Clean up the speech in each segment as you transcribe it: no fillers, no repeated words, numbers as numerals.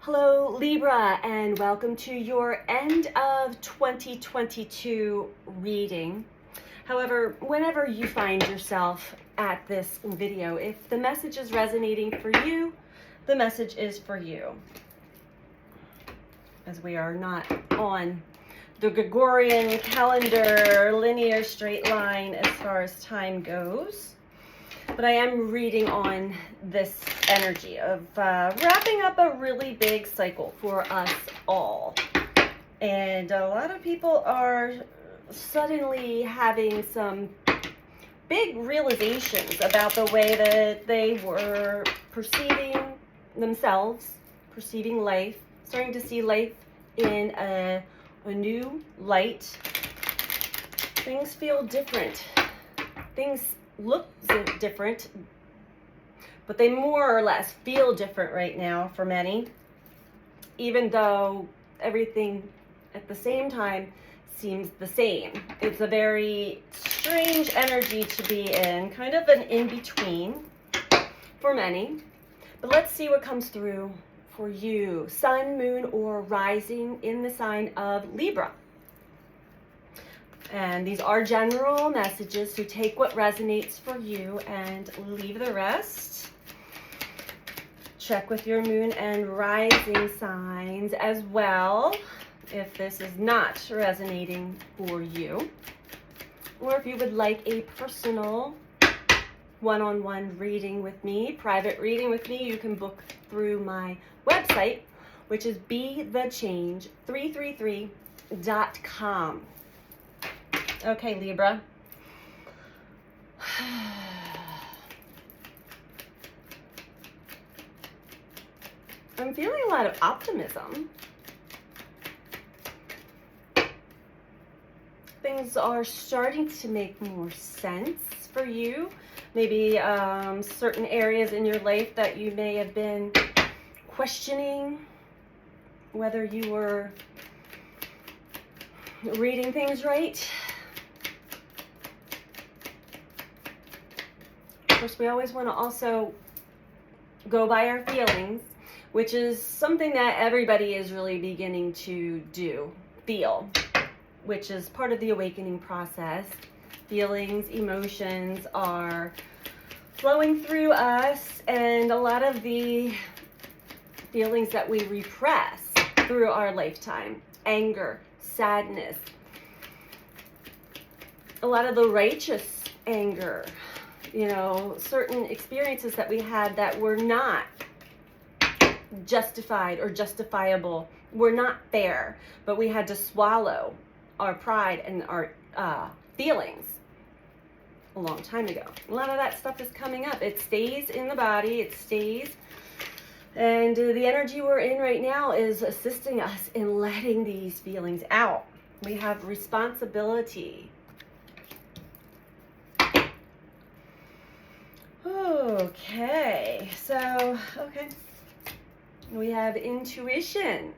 Hello Libra, and welcome to your end of 2022 reading. However, whenever you find yourself at this video, if the message is resonating for you, the message is for you. As we are not on the Gregorian calendar, linear straight line as far as time goes. But I am reading on this energy of wrapping up a really big cycle for us all. And a lot of people are suddenly having some big realizations about the way that they were perceiving themselves, perceiving life, starting to see life in a new light. Things feel different. Things look different, but they more or less feel different right now for many, even though everything at the same time seems the same. It's a very strange energy to be in, kind of an in-between for many. But let's see what comes through for you. Sun, moon, or rising in the sign of Libra. And these are general messages, so take what resonates for you and leave the rest. Check with your moon and rising signs as well, if this is not resonating for you. Or if you would like a personal one-on-one reading with me, private reading with me, you can book through my website, which is BeTheChange333.com. Okay, Libra. I'm feeling a lot of optimism. Things are starting to make more sense for you. Maybe certain areas in your life that you may have been questioning whether you were reading things right. Of course, we always want to also go by our feelings, which is something that everybody is really beginning to feel, which is part of the awakening process. Feelings, emotions are flowing through us, and a lot of the feelings that we repress through our lifetime, anger, sadness, a lot of the righteous anger, certain experiences that we had that were not justified or justifiable, were not fair, but we had to swallow our pride and our feelings a long time ago. A lot of that stuff is coming up. It stays in the body, it stays, and the energy we're in right now is assisting us in letting these feelings out. We have responsibility. Okay, so, we have intuition.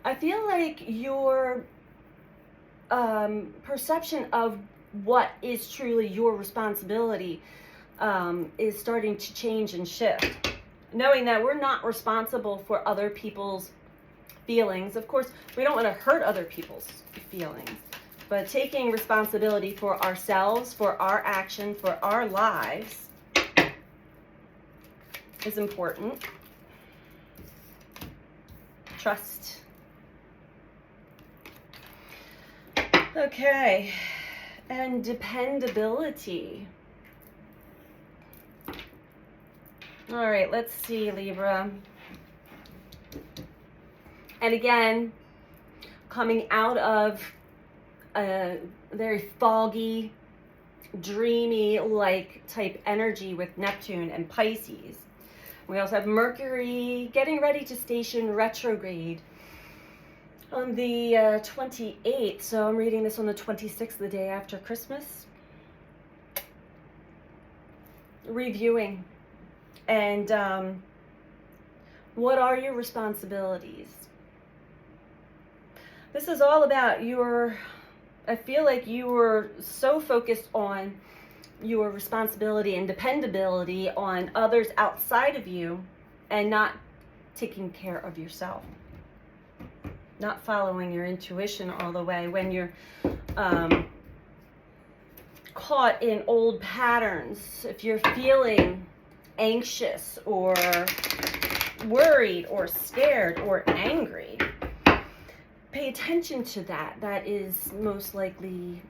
I feel like your perception of what is truly your responsibility is starting to change and shift. Knowing that we're not responsible for other people's feelings. Of course, we don't want to hurt other people's feelings, but taking responsibility for ourselves, for our action, for our lives is important. Trust. Okay, and dependability. All right, let's see, Libra. And again, coming out of a very foggy, dreamy-like type energy with Neptune and Pisces. We also have Mercury getting ready to station retrograde on the 28th. So I'm reading this on the 26th, the day after Christmas. Reviewing. And what are your responsibilities? This is all about your I feel like you were so focused on your responsibility and dependability on others outside of you and not taking care of yourself. Not following your intuition all the way when you're caught in old patterns. If you're feeling anxious or worried or scared or angry, pay attention to that. That is most likely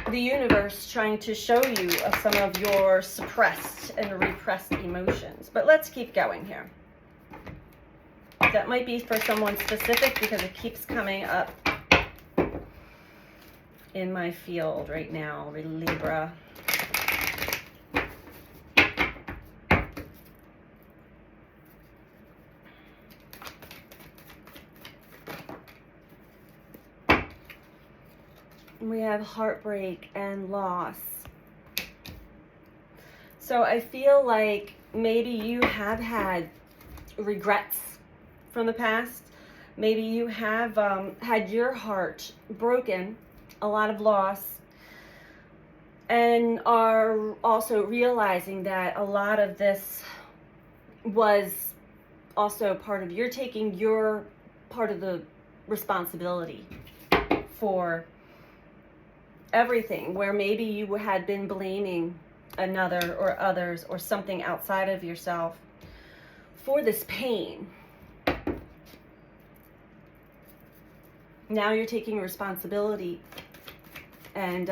the universe trying to show you of some of your suppressed and repressed emotions. But let's keep going here. That might be for someone specific because it keeps coming up in my field right now, Libra. We have heartbreak and loss. So I feel like maybe you have had regrets from the past. Maybe you have had your heart broken, a lot of loss, and are also realizing that a lot of this was also part of you're taking your part of the responsibility for everything, where maybe you had been blaming another or others or something outside of yourself for this pain. Now you're taking responsibility and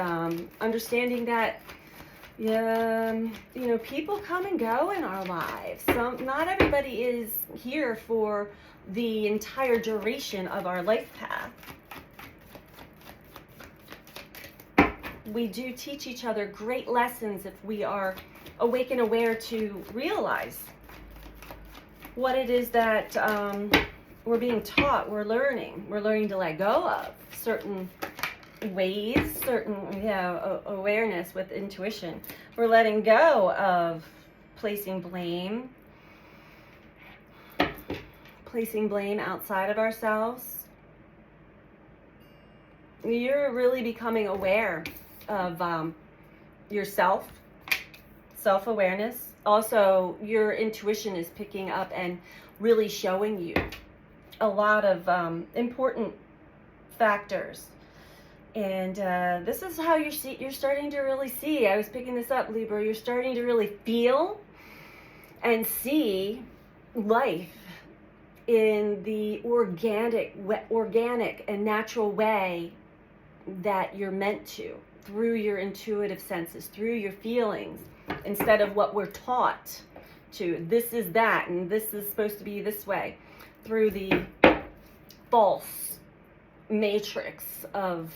understanding that people come and go in our lives. Not everybody is here for the entire duration of our life path. We do teach each other great lessons if we are awake and aware to realize what it is that we're being taught, we're learning to let go of certain ways, certain awareness with intuition. We're letting go of placing blame outside of ourselves. You're really becoming aware of yourself, self-awareness. Also, your intuition is picking up and really showing you a lot of important factors. And this is how you're starting to really see. I was picking this up, Libra. You're starting to really feel and see life in the organic and natural way that you're meant to, through your intuitive senses, through your feelings, instead of what we're taught to. This is that, and this is supposed to be this way, through the false matrix of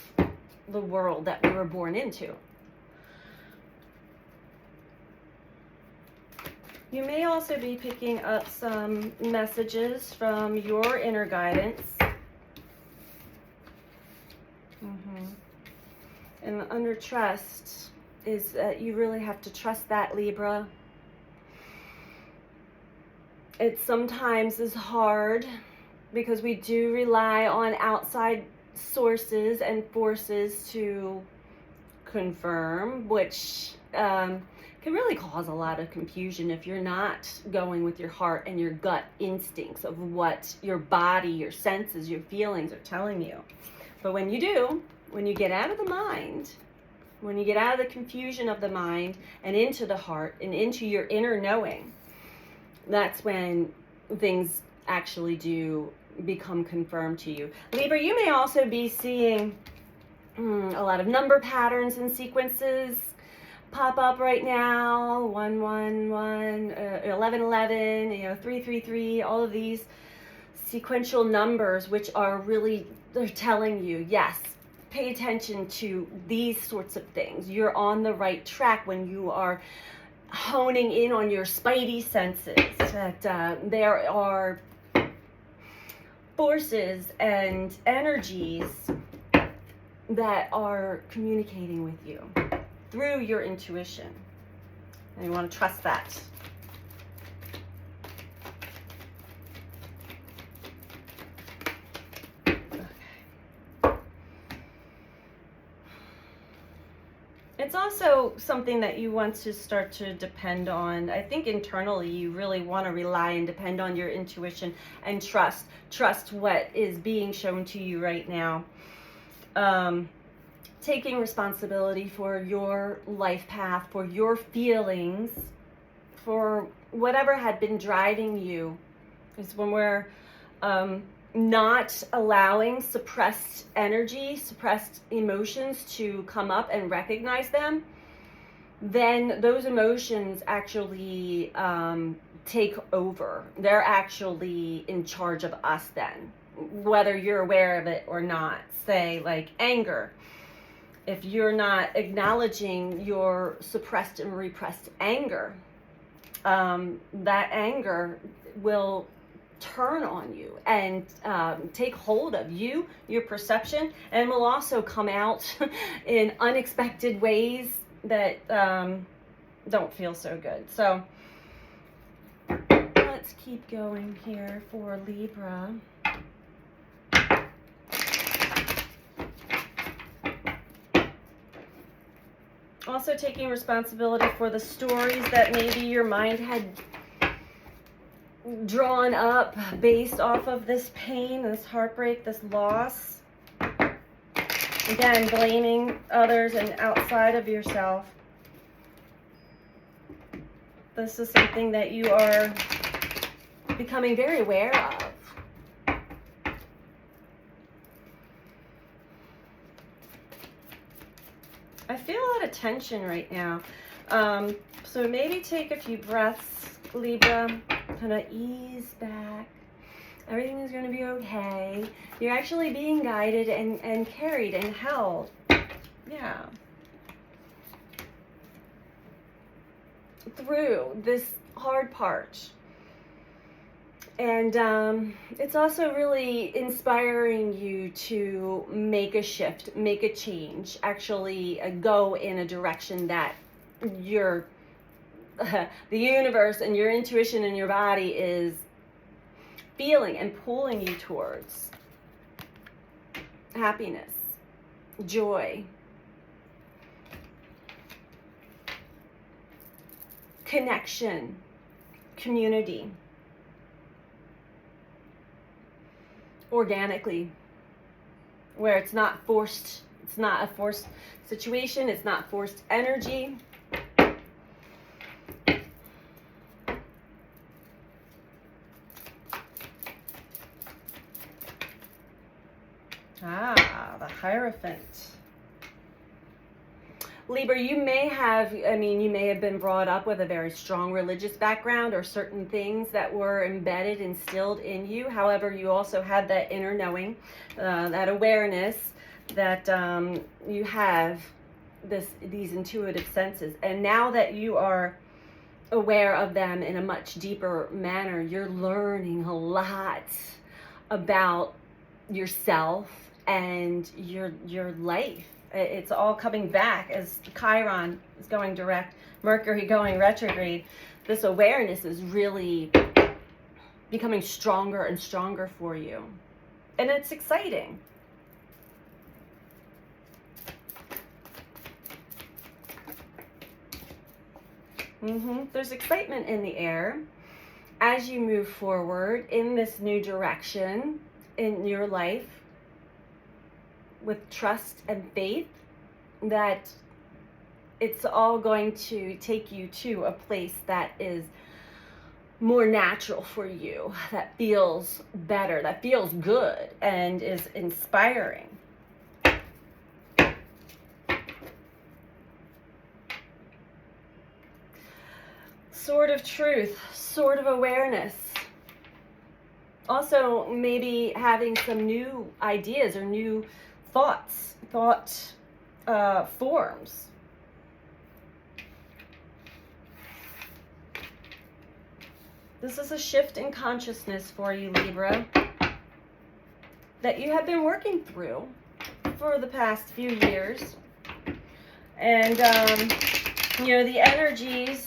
the world that we were born into. You may also be picking up some messages from your inner guidance. And under trust is that you really have to trust that, Libra. It sometimes is hard because we do rely on outside sources and forces to confirm, which can really cause a lot of confusion if you're not going with your heart and your gut instincts of what your body, your senses, your feelings are telling you. But when you do, when you get out of the mind, when you get out of the confusion of the mind and into the heart and into your inner knowing, that's when things actually do become confirmed to you. Libra, you may also be seeing a lot of number patterns and sequences pop up right now. 111, 1111, 333, all of these sequential numbers, which are really, they're telling you, yes, pay attention to these sorts of things. You're on the right track when you are honing in on your spidey senses, that there are forces and energies that are communicating with you through your intuition. And you want to trust that. It's also something that you want to start to depend on. I think internally you really want to rely and depend on your intuition and trust what is being shown to you right now. Taking responsibility for your life path, for your feelings, for whatever had been driving you. Is when we're not allowing suppressed energy, suppressed emotions to come up and recognize them, then those emotions actually take over. They're actually in charge of us then, whether you're aware of it or not. Say like anger. If you're not acknowledging your suppressed and repressed anger, that anger will turn on you and take hold of you, your perception, and will also come out in unexpected ways that don't feel so good. So let's keep going here for Libra. Also taking responsibility for the stories that maybe your mind had drawn up based off of this pain, this heartbreak, this loss. Again, blaming others and outside of yourself. This is something that you are becoming very aware of. I feel a lot of tension right now. So maybe take a few breaths, Libra. Kind of ease back. Everything is going to be okay. You're actually being guided and carried and held. Yeah. Through this hard part. And it's also really inspiring you to make a shift, make a change, actually go in a direction that you're the universe and your intuition and your body is feeling and pulling you towards. Happiness, joy, connection, community, organically, where it's not forced, it's not a forced situation, it's not forced energy. The Hierophant. Libra, you may have been brought up with a very strong religious background or certain things that were embedded, instilled in you. However, you also had that inner knowing, that awareness that you have these intuitive senses. And now that you are aware of them in a much deeper manner, you're learning a lot about yourself and your life. It's all coming back as Chiron is going direct, Mercury going retrograde. This awareness is really becoming stronger and stronger for you. And it's exciting. There's excitement in the air as you move forward in this new direction in your life, with trust and faith that it's all going to take you to a place that is more natural for you, that feels better, that feels good, and is inspiring. Sword of truth, sword of awareness. Also, maybe having some new ideas or new thought forms. This is a shift in consciousness for you, Libra, that you have been working through for the past few years. And, the energies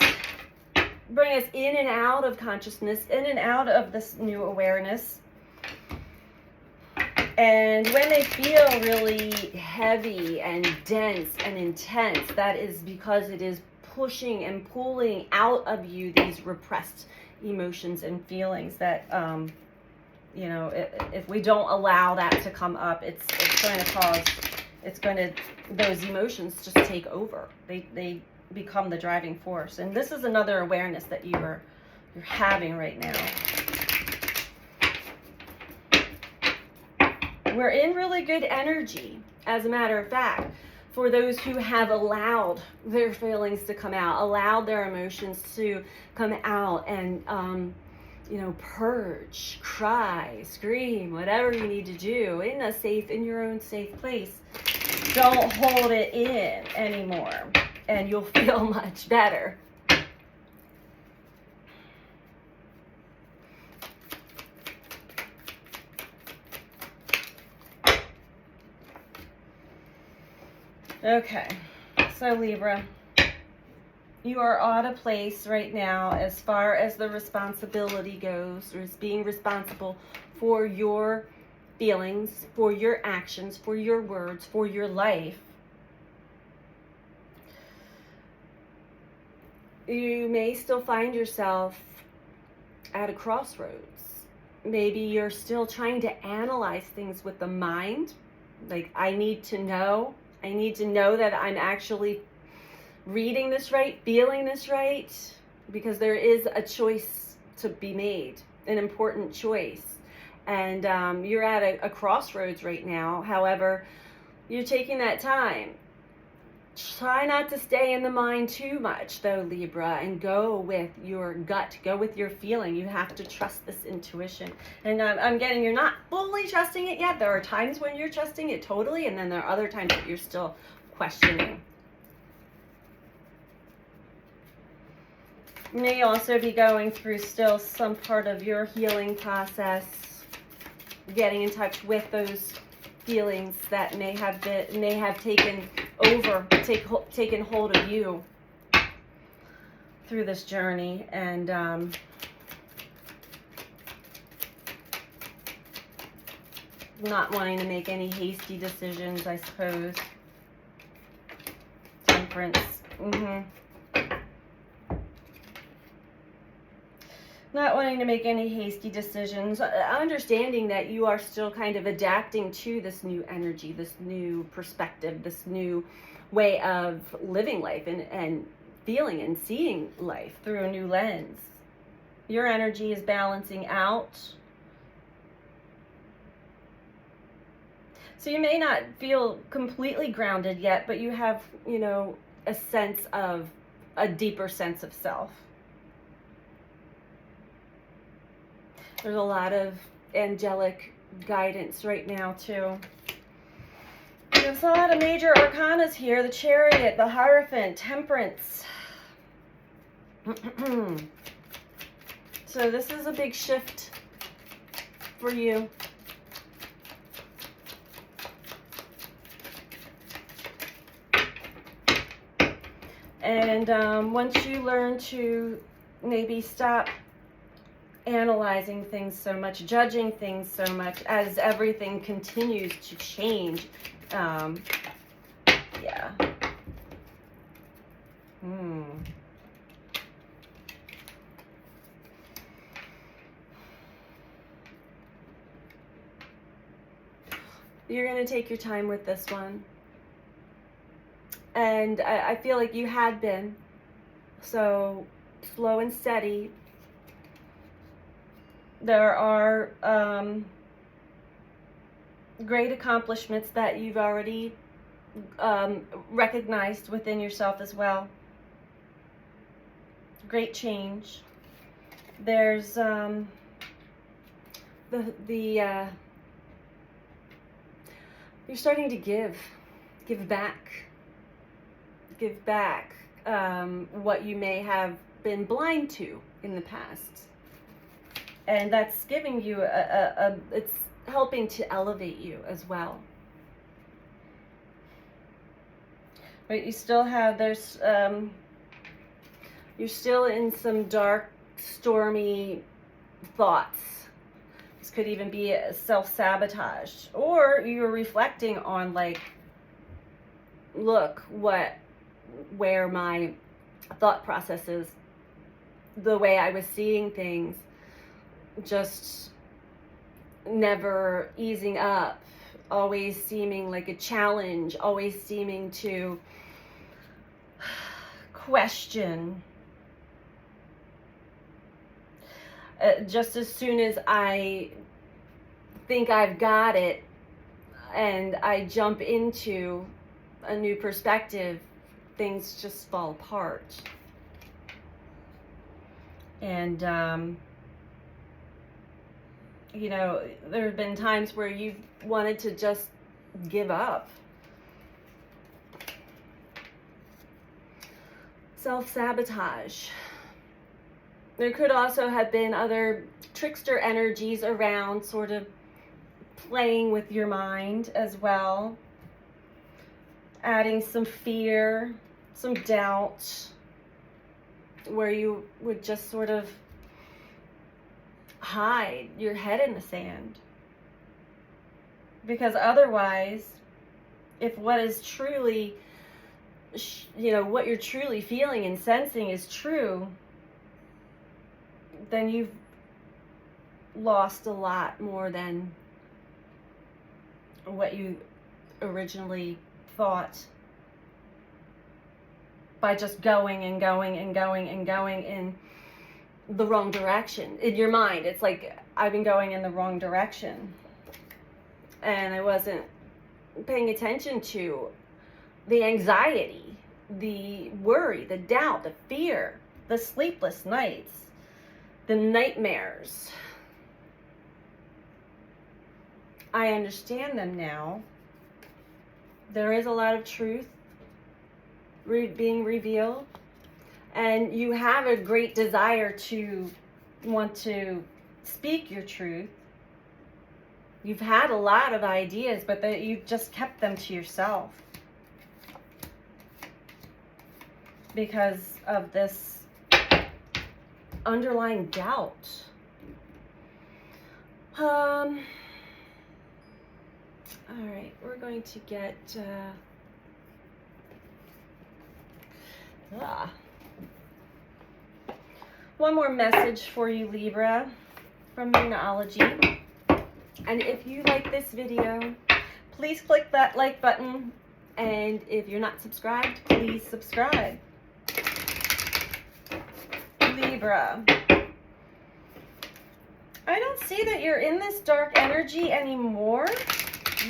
bring us in and out of consciousness, in and out of this new awareness. And when they feel really heavy and dense and intense, that is because it is pushing and pulling out of you these repressed emotions and feelings that, you know, if we don't allow that to come up, it's going to cause, those emotions just take over. They become the driving force. And this is another awareness that you're having right now. We're in really good energy, as a matter of fact, for those who have allowed their feelings to come out, allowed their emotions to come out and, you know, purge, cry, scream, whatever you need to do in your own safe place. Don't hold it in anymore, and you'll feel much better. Okay, so Libra, you are at a place right now as far as the responsibility goes, or as being responsible for your feelings, for your actions, for your words, for your life. You may still find yourself at a crossroads. Maybe you're still trying to analyze things with the mind. Like, I need to know that I'm actually reading this right, feeling this right, because there is a choice to be made, an important choice. And you're at a crossroads right now. However, you're taking that time. Try not to stay in the mind too much, though, Libra, and go with your gut, go with your feeling. You have to trust this intuition. And I'm getting you're not fully trusting it yet. There are times when you're trusting it totally, and then there are other times that you're still questioning. You may also be going through still some part of your healing process, getting in touch with those feelings that may have taken hold of you through this journey, and not wanting to make any hasty decisions, I suppose. Temperance. Not wanting to make any hasty decisions, understanding that you are still kind of adapting to this new energy, this new perspective, this new way of living life and feeling and seeing life through a new lens. Your energy is balancing out. So you may not feel completely grounded yet, but you have, you know, a deeper sense of self. There's a lot of angelic guidance right now, too. There's a lot of major arcanas here. The Chariot, the Hierophant, Temperance. So this is a big shift for you. And once you learn to maybe stop analyzing things so much, judging things so much, as everything continues to change. Yeah. You're going to take your time with this one. And I feel like you had been. So slow and steady. There are great accomplishments that you've already recognized within yourself as well. Great change. There's you're starting to give back what you may have been blind to in the past. And that's giving you it's helping to elevate you as well. But you still have, you're still in some dark, stormy thoughts. This could even be a self-sabotage, or you're reflecting on, like, look where my thought processes, the way I was seeing things, just never easing up, always seeming like a challenge, always seeming to question. Just as soon as I think I've got it and I jump into a new perspective, things just fall apart. And, you know, there have been times where you've wanted to just give up. Self-sabotage. There could also have been other trickster energies around, sort of playing with your mind as well, adding some fear, some doubt, where you would just sort of hide your head in the sand. Because otherwise, if what is truly, you know, what you're truly feeling and sensing is true, then you've lost a lot more than what you originally thought, by just going and going and going and going in the wrong direction. In your mind, it's like, I've been going in the wrong direction, and I wasn't paying attention to the anxiety, the worry, the doubt, the fear, the sleepless nights, the nightmares. I understand them now. There is a lot of truth being revealed, and you have a great desire to want to speak your truth. You've had a lot of ideas, but that you've just kept them to yourself because of this underlying doubt. All right, we're going to get one more message for you, Libra, from Moonology. And if you like this video, please click that like button. And if you're not subscribed, please subscribe. Libra, I don't see that you're in this dark energy anymore.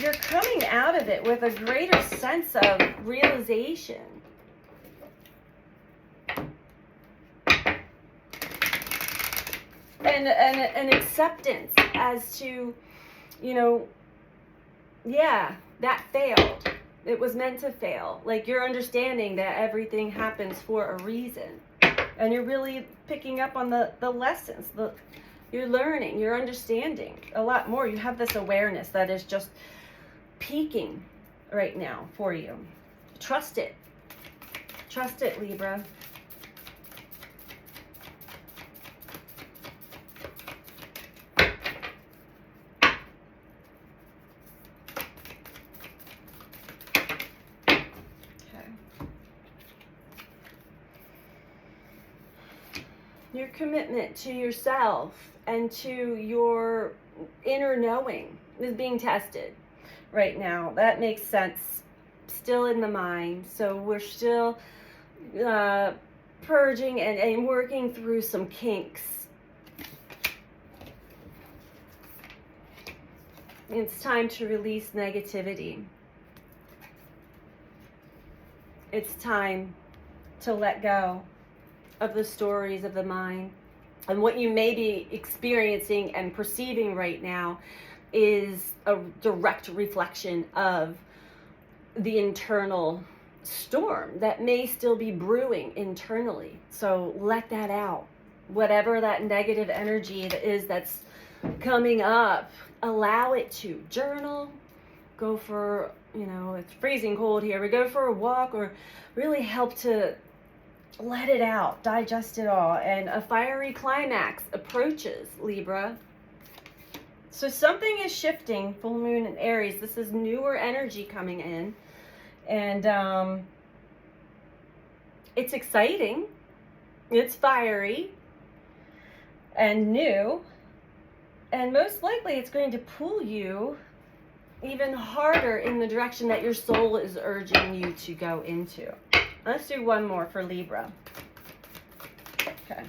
You're coming out of it with a greater sense of realization. And an acceptance as to, you know, yeah, that failed. It was meant to fail. Like, you're understanding that everything happens for a reason. And you're really picking up on the lessons. You're learning, you're understanding a lot more. You have this awareness that is just peaking right now for you. Trust it. Trust it, Libra. Your commitment to yourself and to your inner knowing is being tested right now. That makes sense. Still in the mind. So we're still purging and working through some kinks. It's time to release negativity. It's time to let go of the stories of the mind. And what you may be experiencing and perceiving right now is a direct reflection of the internal storm that may still be brewing internally. So let that out. Whatever that negative energy is that's coming up, allow it to. Journal, go for, you know, it's freezing cold here, we go for a walk, or really help to let it out, digest it all. And a fiery climax approaches, Libra. So something is shifting, full moon in Aries. This is newer energy coming in. And it's exciting. It's fiery and new. And most likely it's going to pull you even harder in the direction that your soul is urging you to go into. Let's do one more for Libra. Okay.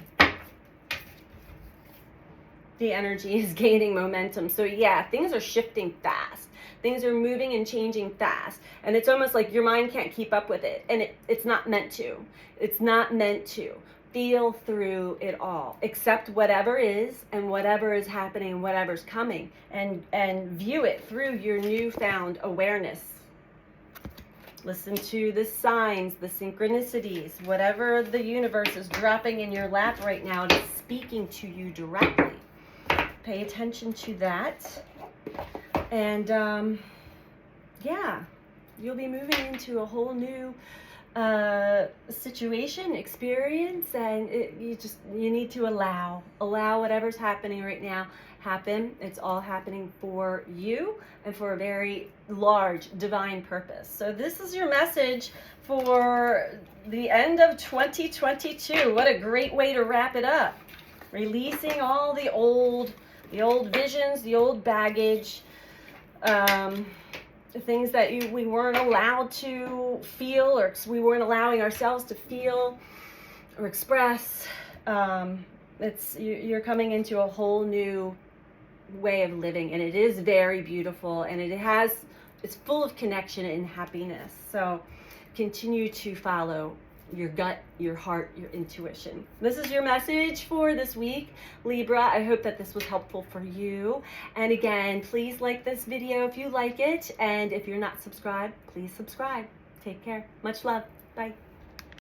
The energy is gaining momentum. So yeah, things are shifting fast. Things are moving and changing fast. And it's almost like your mind can't keep up with it. And it's not meant to. It's not meant to. Feel through it all. Accept whatever is and whatever is happening and whatever's coming. And view it through your newfound awareness. Listen to the signs, the synchronicities, whatever the universe is dropping in your lap right now. It is speaking to you directly. Pay attention to that. And yeah, you'll be moving into a whole new situation, experience, and you need to allow whatever's happening right now happen. It's all happening for you and for a very large divine purpose. So this is your message for the end of 2022. What a great way to wrap it up. Releasing all the old visions, the old baggage, the things that we weren't allowed to feel, or we weren't allowing ourselves to feel or express. You're coming into a whole new way of living, and it is very beautiful, and it's full of connection and happiness. So continue to follow your gut, your heart, your intuition. This is your message for this week, Libra. I hope that this was helpful for you. And again, please like this video if you like it. And if you're not subscribed, please subscribe. Take care. Much love. Bye.